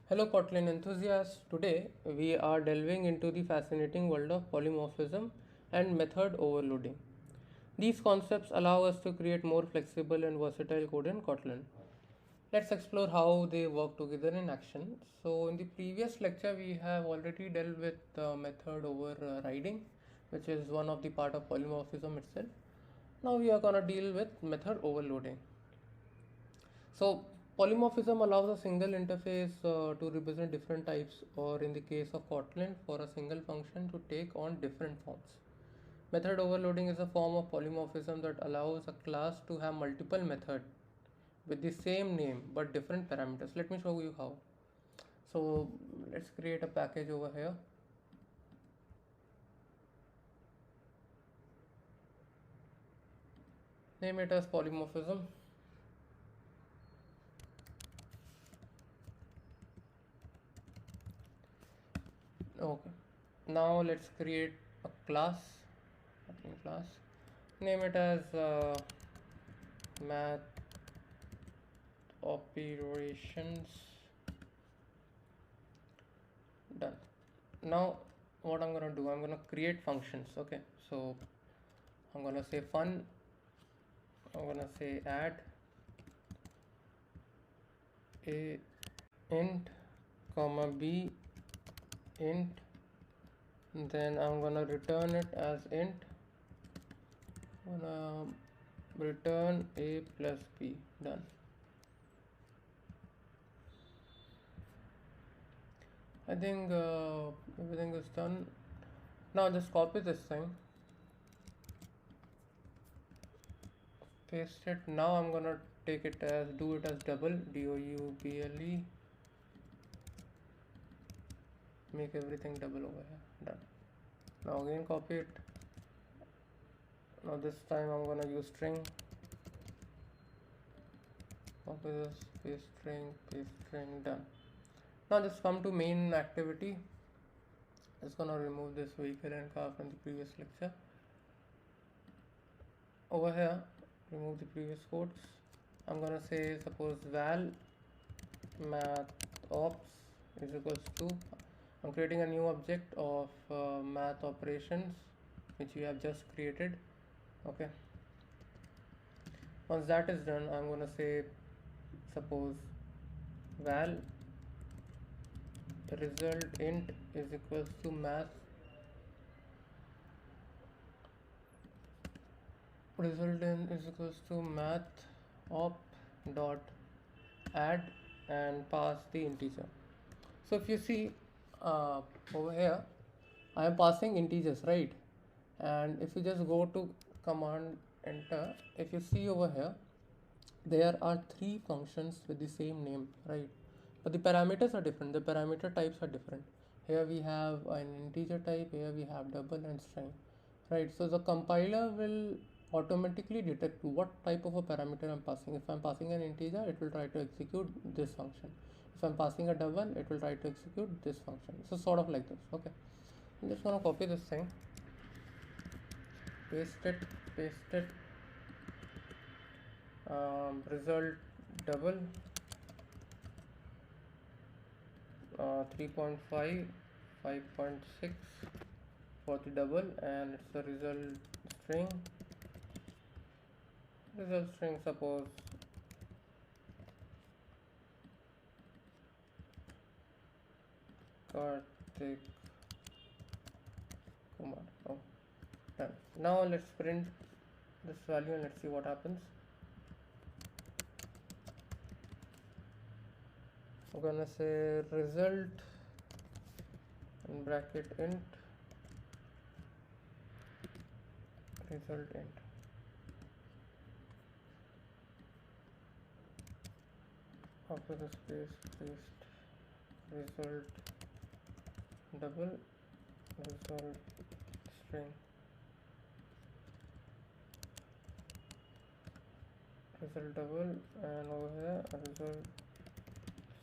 Hello Kotlin enthusiasts. Today we are delving into the fascinating world of polymorphism and method overloading. These concepts allow us to create more flexible and versatile code in Kotlin. Let's explore how they work together in action. So in the previous lecture we have already dealt with method overriding, which is one of the part of polymorphism itself. Now we are going to deal with method overloading. So polymorphism allows a single interface to represent different types, or in the case of Kotlin, for a single function to take on different forms. Method overloading is a form of polymorphism that allows a class to have multiple methods with the same name but different parameters. Let me show you how. So let's create a package over here. Name it as polymorphism. Okay. Now let's create a class. Name it as math operations. Done. Now what I'm gonna do, I'm gonna create functions. Okay, so I'm gonna say fun, I'm gonna say add a int comma b int, then I'm gonna return it as int. I'm gonna return a plus b. Done. I think everything is done. Now just copy this thing, paste it. Now I'm gonna take it as, do it as double, double, make everything double over here. Done. Now again copy it. Now this time I'm gonna use string, copy this, paste string, done. Now just come to main activity. Just gonna remove this vehicle and car from the previous lecture. Over here, remove the previous codes. I'm gonna say, suppose val math ops is equals to, I'm creating a new object of math operations which we have just created. Okay, once that is done, I'm gonna say, suppose val result int is equals to math result in is equals to math op dot add and pass the integer. So if you see over here, I am passing integers, right? And if you just go to command enter, if you see over here, there are three functions with the same name, right? But the parameters are different, the parameter types are different. Here we have an integer type, here we have double and string, right? So the compiler will automatically detect what type of a parameter I'm passing. If I'm passing an integer, it will try to execute this function. If I'm passing a double, it will try to execute this function. So sort of like this. Okay, I'm just gonna copy this thing, paste it, result double 3.5 5.6 for the double, and it's the result string, suppose Karthik Kumar. Oh, done. Now let's print this value and let's see what happens. I'm gonna say result in bracket int result int. After the space, paste result double result string result double, and over here a result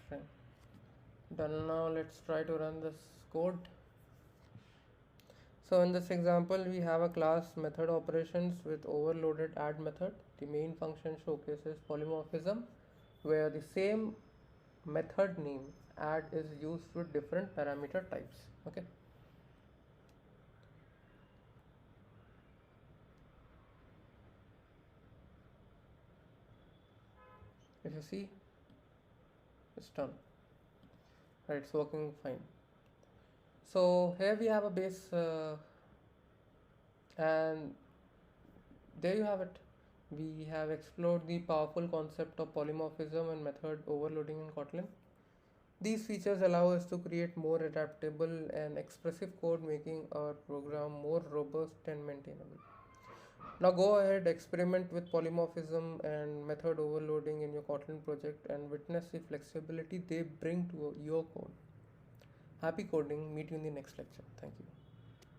string. Done. Now let's try to run this code. So in this example, we have a class method operations with overloaded add method. The main function showcases polymorphism, where the same method name add is used with different parameter types. Okay. If you see, it's done. Right, it's working fine. So here we have a base, and there you have it. We have explored the powerful concept of polymorphism and method overloading in Kotlin. These features allow us to create more adaptable and expressive code, making our program more robust and maintainable. Now go ahead, experiment with polymorphism and method overloading in your Kotlin project and witness the flexibility they bring to your code. Happy coding, meet you in the next lecture. Thank you.